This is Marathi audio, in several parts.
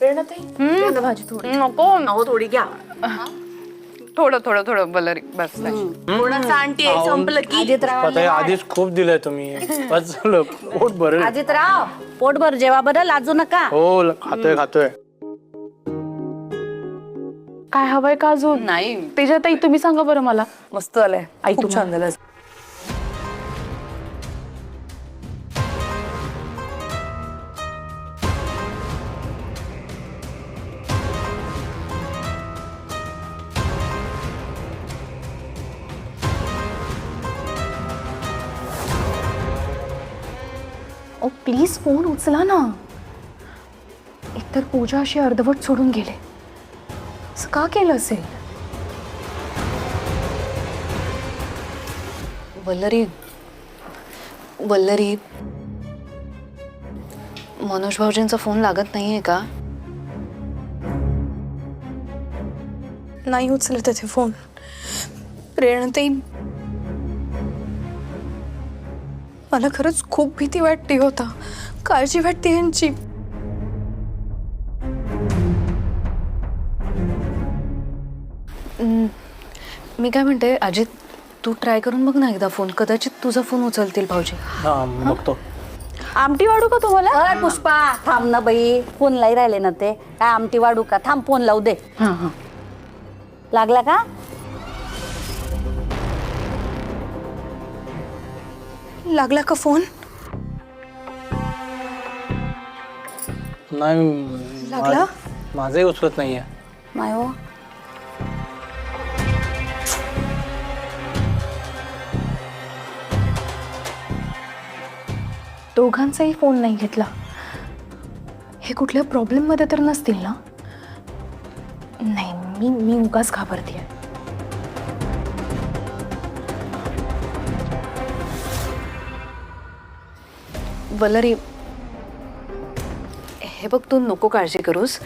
रेणाताई भाजी थोडी नको थोडी घ्या थोडं थोडं थोडं बलरी बस थोडासा आंटी संपलं की अजितराव आधीच खूप दिलंय तुम्ही बस झालं पोट भरेल. अजितराव पोटभर जेवा बरं, लाजू नका. हो खातोय काय हवंय का अजून? नाही तेजाताई तुम्ही सांगा बरं मला. मस्त आलंय आई खूप छान झालं. ओ प्लीज फोन उचला ना. एकतर पूजा अशी अर्धवट सोडून गेले. असं का केलं असेल? वल्लरी वल्लरी मनोज भाऊजींचा फोन लागत नाहीये का? नाही उचलत त्याचे फोन. रेणाताई मला खरंच खूप भीती वाटते होता, काळजी वाटते यांची. मी काय म्हणते अजित, तू ट्राय करून बघ ना एकदा फोन, कदाचित तुझा फोन उचलतील भाऊजी. हा बघतो. आमटी वाढू का तुम्हाला? अरे पुष्पा थांब ना बाई, फोन लाई राहिले ना ते. काय आमटी वाढू का? थांब फोन लावू दे. लागला का? लागला का फोन? नाही लागला? माझंही उचलत नाहीये. नाही हो. दोघांचाही फोन नाही घेतला. हे कुठल्या प्रॉब्लेम मध्ये तर नसतील ना? नाही, मी उगाच घाबरतेय. वल्लरी हे बघ, तू नको काळजी करूस.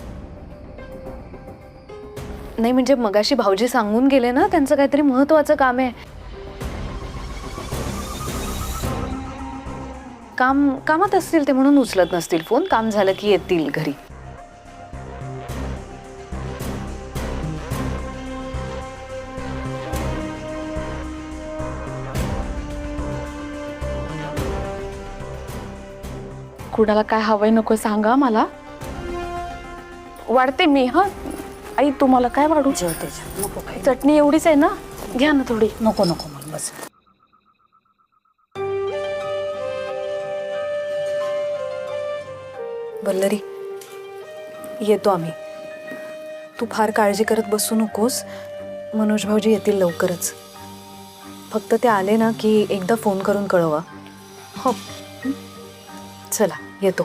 नाही म्हणजे मगाशी भाऊजी सांगून गेले ना, त्यांचं काहीतरी महत्वाचं काम आहे. कामात असतील ते म्हणून उचलत नसतील फोन. काम झालं की येतील घरी. कुणाला काय हवंय नको सांगा मला. वाढते मी. हा आई, तुम्हाला काय वाढू? नको काही. चटणी एवढीच आहे ना, घ्या ना थोडी. नको नको मला बस. वल्लरी येतो आम्ही. तू फार काळजी करत बसू नकोस. मनोज भाऊजी येतील लवकरच. फक्त ते आले ना की एकदा फोन करून कळवा. हो चला येतो.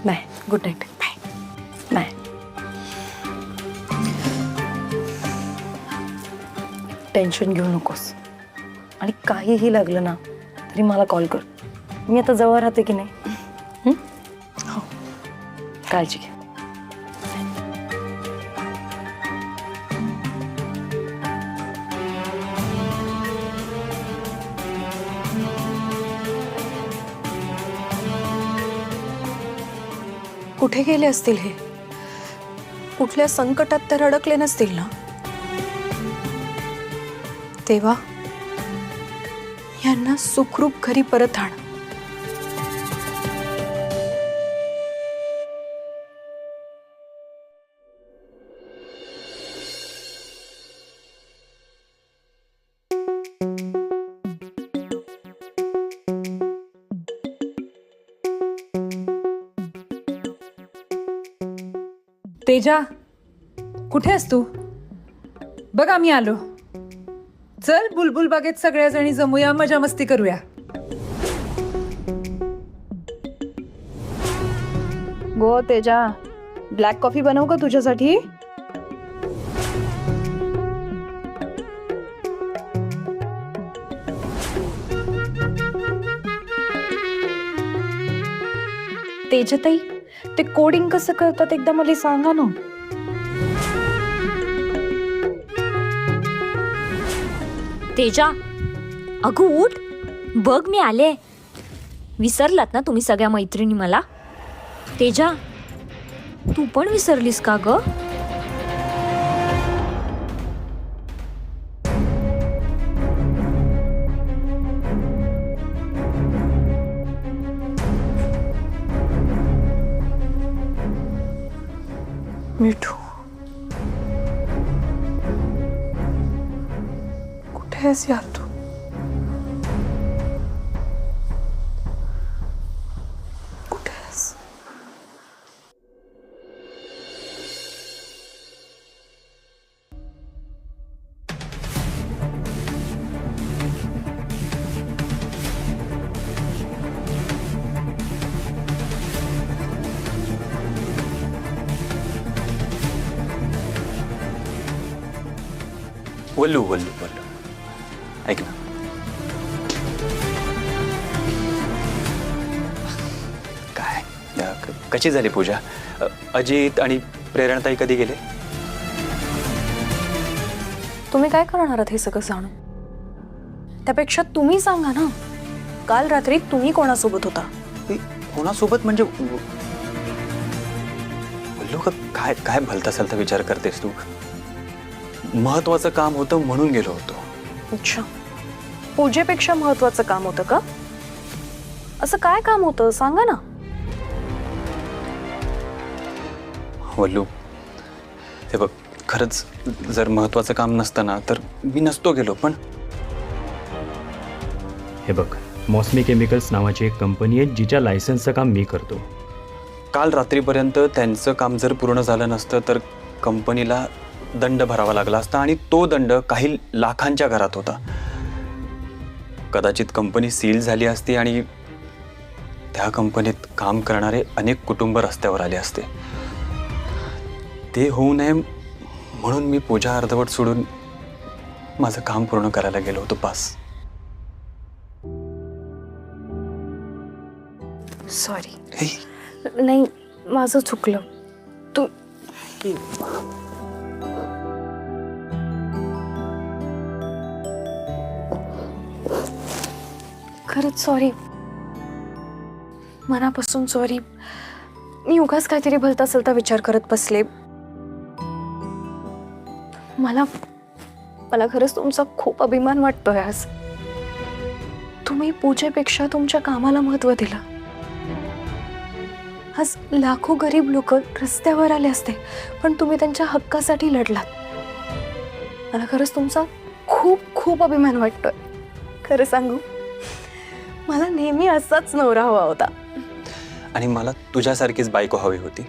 Bye. Good night. Bye. Tension घेऊ नकोस आणि काहीही लागलं ना तरी मला कॉल कर. मी आता जवळ राहते की नाही. हो काळजी घे. कुठे गेले असतील हे? कुठल्या संकटात तर अडकले नसतील ना? तेव्हा यांना सुखरूप घरी परत आण. तेजा, कुठे आहेस तू? बघ आम्ही आलो. चल बुलबुल बागेत सगळ्या जणी जमूया, मजा मस्ती करूया. गो तेजा, ब्लॅक कॉफी बनवू का तुझ्यासाठी? तेजताई, ते कोडिंग कसं करतात एकदा मला सांगा ना. तेजा, अगं उठ, बघ मी आले. विसरलात ना तुम्ही सगळ्या मैत्रिणी मला? तेजा, तू पण विसरलीस का ग? मिठू, कुठे आहेस यार तू? कुठे आहेस? वल्लू वल्लू वल्लू ऐक ना. काय कशी झाली पूजा? अजित आणि प्रेरणाताई कधी गेले? तुम्ही काय करणार आहात हे सगळं जाणून? त्यापेक्षा तुम्ही सांगा ना, काल रात्री तुम्ही कोणासोबत होता? कोणासोबत म्हणजे वल्लू काय काय भलता सलता विचार करतेस तू? महत्वाचं काम होतं म्हणून गेलो होतो. अच्छा, पूजेपेक्षा महत्वाचं काम होतं का? असं काय काम होतं सांगा ना. वल्लू हे बघ, खरंच जर महत्वाचं काम नसतं ना तर मी नसतो गेलो. पण हे बघ, मौसमी केमिकल्स नावाची एक कंपनी आहे जिच्या लायसन्सचं काम मी करतो. काल रात्रीपर्यंत त्यांचं काम जर पूर्ण झालं नसतं तर कंपनीला दंड भरावा लागला असता आणि तो दंड काही लाखांच्या घरात होता. कदाचित कंपनी सील झाली असती आणि त्या कंपनीत काम करणारे अनेक कुटुंब रस्त्यावर आले असते. ते होऊ नये म्हणून मी पूजा अर्धवट सोडून माझं काम पूर्ण करायला गेलो होतो. पास. सॉरी. नाही, माझं चुकलं. तू खरंच सॉरी, मनापासून सॉरी. मी उगाच काहीतरी भलता सलता विचार करत बसले. मला खरंच तुमचा खूप अभिमान वाटतोय आज. तुम्ही पूजेपेक्षा तुमच्या कामाला महत्त्व दिलं. आज लाखो गरीब लोक रस्त्यावर आले असते पण तुम्ही त्यांच्या हक्कासाठी लढलात. मला खरंच तुमचा खूप खूप अभिमान वाटतोय. खरं सांगू, मला नेहमी असाच नवरा हवा होता. आणि मला तुझ्यासारखीच बायको हवी होती.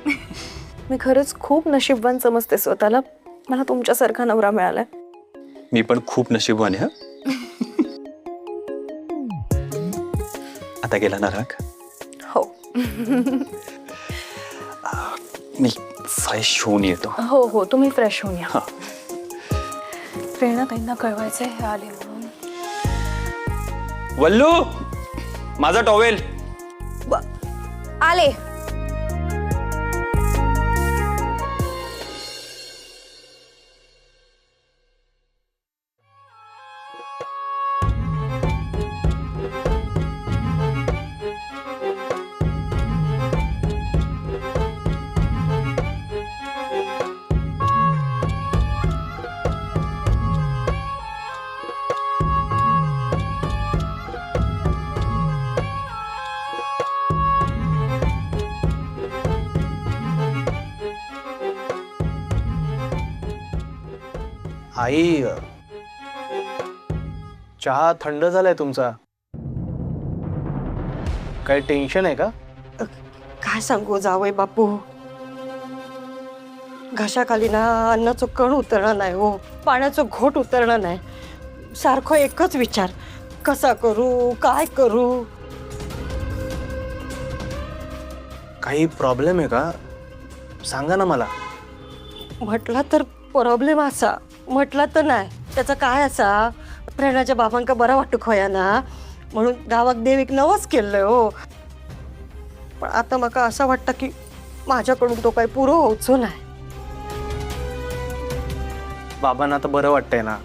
मी खरंच खूप नशीबवान समजते स्वतःला. मला तुमच्यासारखा नवरा मिळालाय. मी पण खूप नशीबवान आहे. आता गेला ना राग? हो. मी फ्रेश होऊन येतो. हो हो, तुम्ही फ्रेश होऊन या. हा. प्रेरणाताईंना कळवायचंय हे आले म्हणून. वल्लू, माझा टॉवेल. आले. आई, चहा थंड झालाय तुमचा. काय टेन्शन आहे का? काय सांगू जावई बापू, घशाखाली ना अन्नाचं कण उतरणं नाही हो, पाण्याचं घोट उतरणं नाही. सारखं एकच विचार, कसा करू, काय करू. काही प्रॉब्लेम आहे का? सांगा ना मला. म्हटला तर प्रॉब्लेम असा, म्हटला तर नाही. त्याचा काय असा, प्रेरणाच्या बाबांका बरा वाटू खोया ना म्हणून गावाक देवीक नवस केलंय हो. पण आता माका असं वाटतं की माझ्याकडून तो काही पुरो होऊचो नाही. बाबांना आता बरं वाटतंय ना?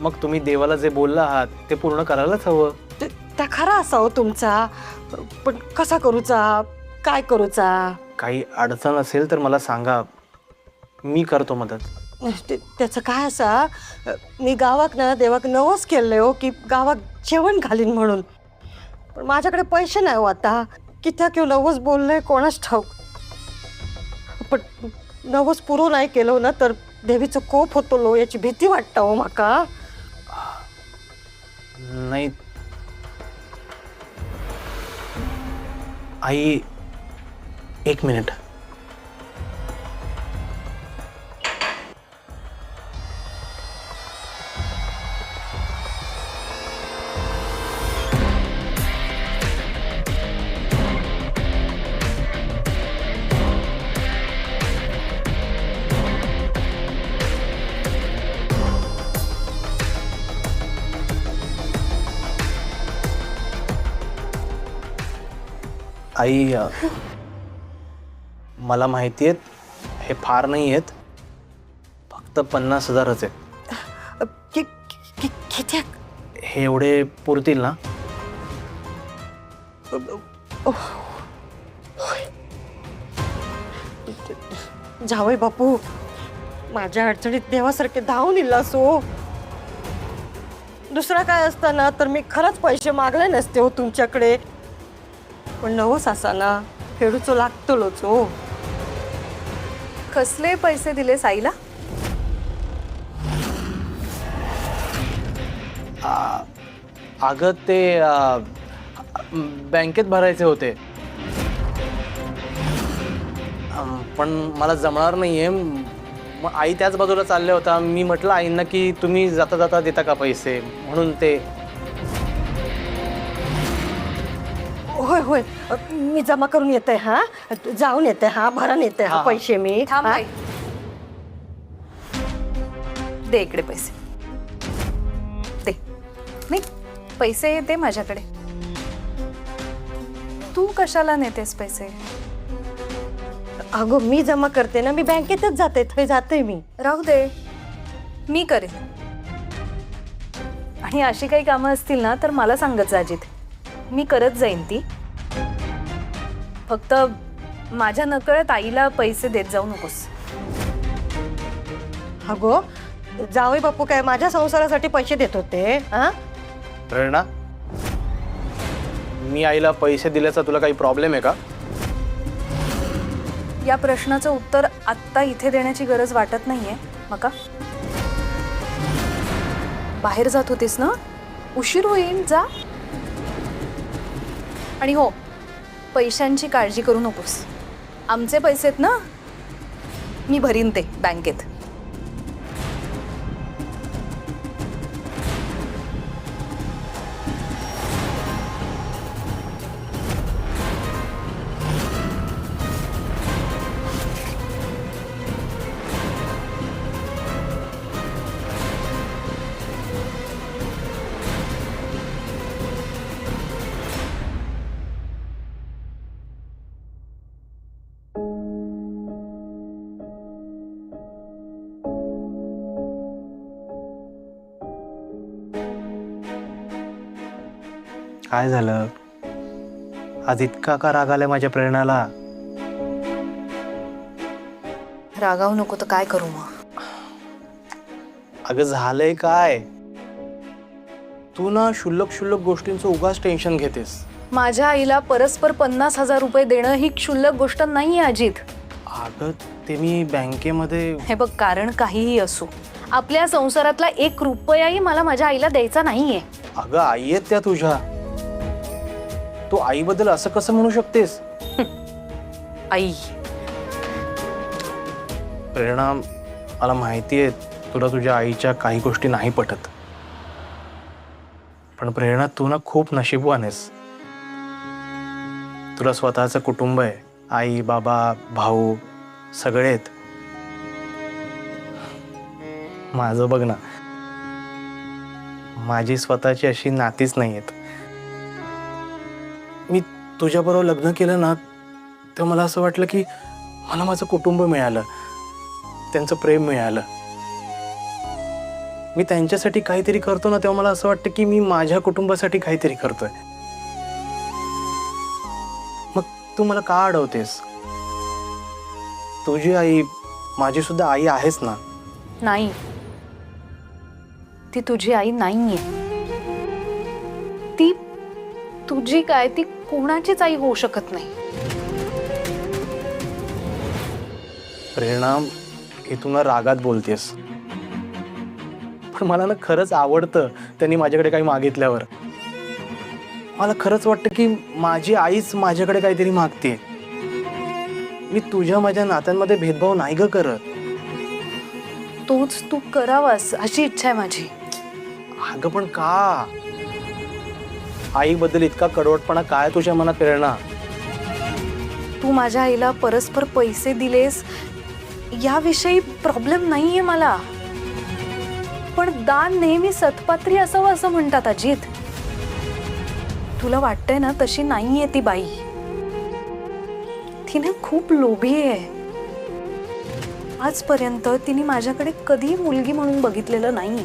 मग तुम्ही देवाला जे बोलला आहात ते पूर्ण करायलाच हवं. त्या खरा असा हो तुमचा, पण कसा करूचा, काय करूचा. काही अडचण असेल तर मला सांगा, मी करतो मदत. त्याचं काय असा, मी गावाक ना देवाक नवस केलंय हो की गावाक जेवण घालीन म्हणून, पण माझ्याकडे पैसे नाही हो आता. कित्याक ह्यो नवस बोललंय कोणाच ठाऊक. पण नवस पुरो नाही केलो ना तर देवीचं कोप होतो याची भीती वाटतं हो माका. नाही आई, 1 मिनिट. आई, मला माहिती आहेत हे फार नाही आहेत, फक्त 50,000च आहेत. कित्याक? हे एवढे पुरतील ना? जावई बापू, माझ्या अडचणीत देवासारखे धावून इल्लास हो. दुसरा काय असताना तर मी खरंच पैसे मागले नसते हो तुमच्याकडे, पण नवस असा ना फेडूचो लागतलोच हो. कसले पैसे दिले साईला? अगं ते बँकेत भरायचे होते, पण मला जमणार नाहीये. मग आई त्याच बाजूला चालल्या होता. मी म्हटलं आईंना की तुम्ही जाता जाता देता का पैसे, म्हणून ते. होय होय, मी जमा करून येते. हा, जाऊन येते. हा, भरून येते. हा, पैसे मी. थांब हा? बाई. दे इकडे पैसे. दे. नाही, पैसे दे माझ्याकडे. तू कशाला नेतेस पैसे? अगो मी जमा करते ना, मी बँकेतच जाते. थंय जाते मी. राहू दे, मी करेन. आणि अशी काही कामं असतील ना तर मला सांगत जा अजित, मी करत जाईन ती. फक्त माझ्या नकळत आईला पैसे देत जाऊ नकोस. अगो जावई बापू काय माझ्या संसारासाठी पैसे देत होते? हा, प्रेरणा, मी आईला पैसे दिल्याचा तुला काही प्रॉब्लेम आहे का? या प्रश्नाचं उत्तर आत्ता इथे देण्याची गरज वाटत नाहीये मका. बाहेर जात होतीस ना, उशीर होईल, जा. आणि हो, पैशांची काळजी करू नकोस. आमचे पैसे आहेत ना, मी भरीन ते बँकेत. काय झालं आज, इतका का राग आलाय माझ्या प्रेरणाला? रागावू नको तर काय करू मग? अगं झालंय काय? तू ना शुल्लक शुल्लक गोष्टींचं उगाच टेन्शन घेतेस. माझ्या आईला परस्पर 50,000 रुपये देणं ही क्षुल्लक गोष्ट नाहीये अजित. अगं ते मी बँकेमध्ये. हे बघ, कारण काहीही असो, आपल्या संसारातला 1 रुपयाही मला माझ्या आईला द्यायचा नाहीये. अगं आई आहेत त्या तुझ्या, तू आईबद्दल असं कसं म्हणू शकतेस? आई, प्रेरणा, मला माहिती आहे तुला तुझ्या आईच्या काही गोष्टी नाही पटत, पण प्रेरणा तू ना खूप नशीबवान आहेस. तुला स्वतःचं कुटुंब आहे, आई बाबा भाऊ सगळे आहेत. माझं बघ ना, माझी स्वतःची अशी नातीच नाही आहेत. मी तुझ्याबरोबर लग्न केलं ना तेव्हा मला असं वाटलं की मला माझं कुटुंब मिळालं, त्यांचं प्रेम मिळालं. मी त्यांच्यासाठी काहीतरी करतो ना तेव्हा मला असं वाटतं की मी माझ्या कुटुंबासाठी काहीतरी करतोय. मग तू मला का अडवतेस? तुझी आई माझी सुद्धा आई आहेच ना. नाही, ती तुझी आई नाहीये. ती तुझी काय, ती कोणाचीच आई होऊ शकत नाही. प्रेरणा, हे तू ना रागात बोलतेस, पण मला ना खरंच आवडतं त्यांनी माझ्याकडे काही मागितल्यावर. मला खरंच वाटतं की माझी आईच माझ्याकडे काहीतरी मागते. मी तुझ्या माझ्या नात्यांमध्ये भेदभाव नाही ग करत. तोच तू करावास अशी इच्छा आहे माझी. अगं पण का? आईबद्दल इतका कडवटपणा काय तुझ्या मनात प्रेरणा? तू माझ्या आईला परस्पर पैसे दिलेस याविषयी प्रॉब्लेम नाहीये मला, पण दान नेहमी सत्पात्री असावं असं म्हणतात अजित. तुला वाटतंय ना तशी नाहीये ती बाई. तिने खूप लोभी आहे. आजपर्यंत तिने माझ्याकडे कधी मुलगी म्हणून बघितलेलं नाही.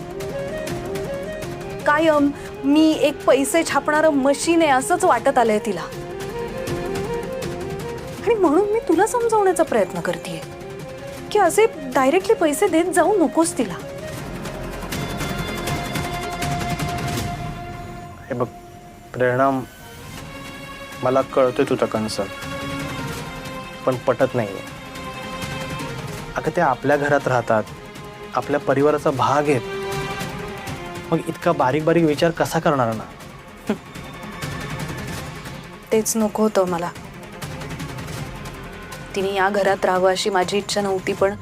कायम मी एक पैसे छापणारं मशीन आहे असंच वाटत आलंय तिला. आणि म्हणून मी तुला समजावण्याचा प्रयत्न करतेय की असे डायरेक्टली पैसे देत जाऊ नकोस तिला. हे बघ प्रेरणा, मला कळतोय तुझा कन्सर्न, पण पटत नाहीये. अगं ते आपल्या घरात राहतात, आपल्या परिवाराचा भाग आहेत. मग इतका बारीक बारीक विचार कसा करणार ना? तेच नको होतं मला. तिने या घरात राहावं अशी माझी इच्छा नव्हती, पण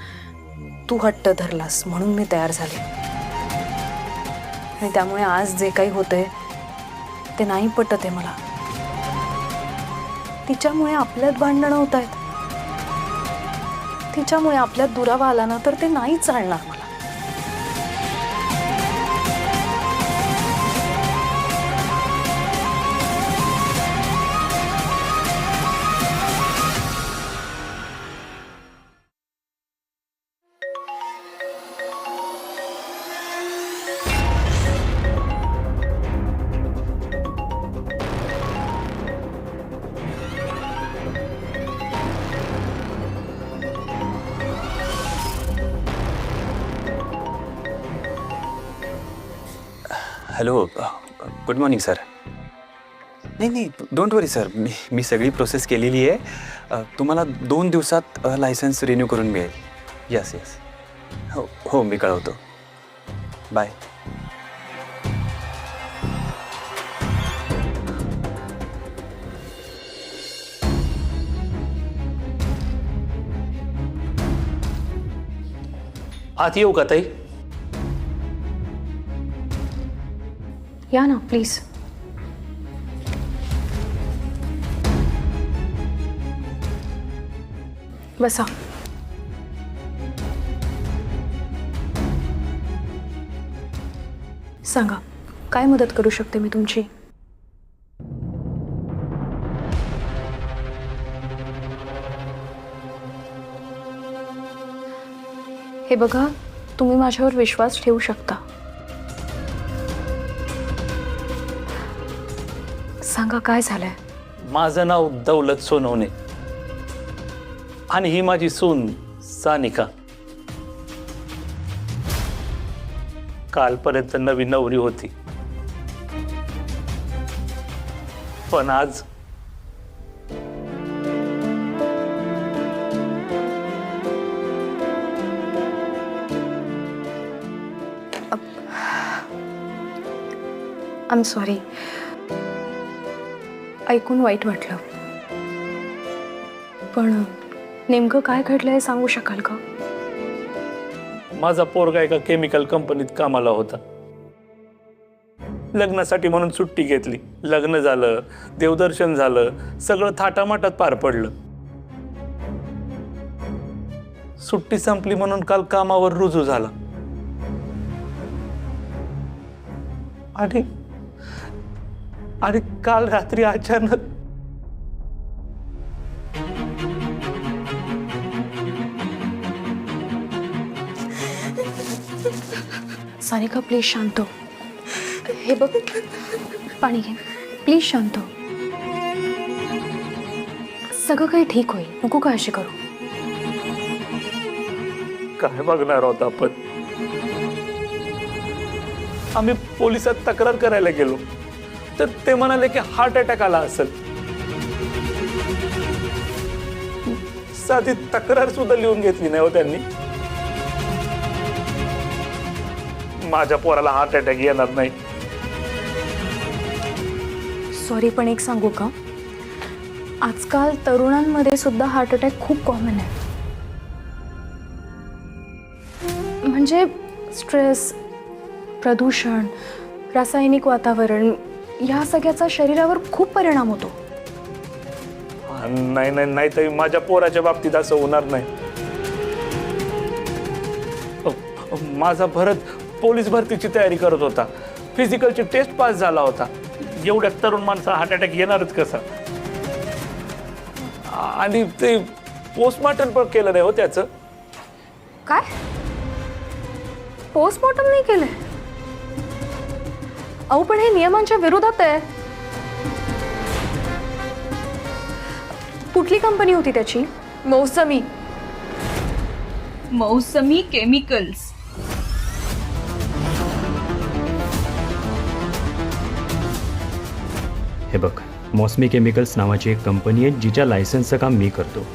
तू हट्ट धरलास म्हणून मी तयार झाले. आणि त्यामुळे आज जे काही होतंय ते नाही पटत आहे मला. तिच्यामुळे आपल्यात भांडणं होत आहेत. तिच्यामुळे आपल्यात दुरावा आला ना तर ते नाही चालणार मला. Hello, good morning sir. नाही नाही, डोंट वरी सर, मी सगळी प्रोसेस केलेली आहे. तुम्हाला 2 दिवसात लायसन्स रिन्यू करून मिळेल. यस यस, हो हो, मी कळवतो. बाय. आत येऊ का ताई? या ना प्लीज. बसा. सांगा, काय मदत करू शकते मी तुमची? हे बघा, तुम्ही माझ्यावर विश्वास ठेवू शकता. सांगा, काय झालंय? माझं नाव दौलत सोनवणे आणि ही माझी सून सानिका. कालपर्यंत नवी नवरी होती, पण आज आय एम सॉरी. ऐकून वाईट वाटलं, पण नेमकं काय घडलंय सांगू शकाल का? माझा पोरगा एका केमिकल कंपनीत कामाला होता. लग्नासाठी म्हणून सुट्टी घेतली. लग्न झालं, देवदर्शन झालं, सगळं थाटामाटात पार पडलं. सुट्टी संपली म्हणून काल कामावर रुजू झाला. आणि काल रात्री अचानक सानिका, प्लीज शांत हो. हे बघ, पाणी घे. प्लीज शांत हो. सगळं काही ठीक होईल, नको काळजी करू. काय बघणार आहोत आपण? आम्ही पोलिसात तक्रार करायला गेलो तर ते म्हणाले की हार्ट अटॅक आला असेल. साधी तक्रार सुद्धा लिहून घेतली नाही हो त्यांनी. माझ्या पोराला हार्ट अटॅक येणार नाही. सॉरी, पण एक सांगू का, आजकाल तरुणांमध्ये सुद्धा हार्ट अटॅक खूप कॉमन आहे. म्हणजे स्ट्रेस, प्रदूषण, रासायनिक वातावरण या सगळ्याचा शरीरावर खूप परिणाम होतो. नाही नाही नाही तरी माझ्या पोराच्या बाबतीत असं होणार नाही. माझा भरत पोलीस भरतीची तयारी करत होता, फिजिकलची टेस्ट पास झाला होता. एवढ्या तरुण माणसा हार्ट अटॅक येणारच कसा? आणि ते पोस्टमॉर्टम पण केलं नाही हो त्याचं. काय? पोस्टमॉर्टम नाही केलंय? अहो, पण हे नियमांच्या विरोधात आहे. कुठली कंपनी होती त्याची? मौसमी केमिकल्स. हे बघ, मौसमी केमिकल्स नावाची एक कंपनी आहे जिच्या लायसन्सचं काम मी करतो.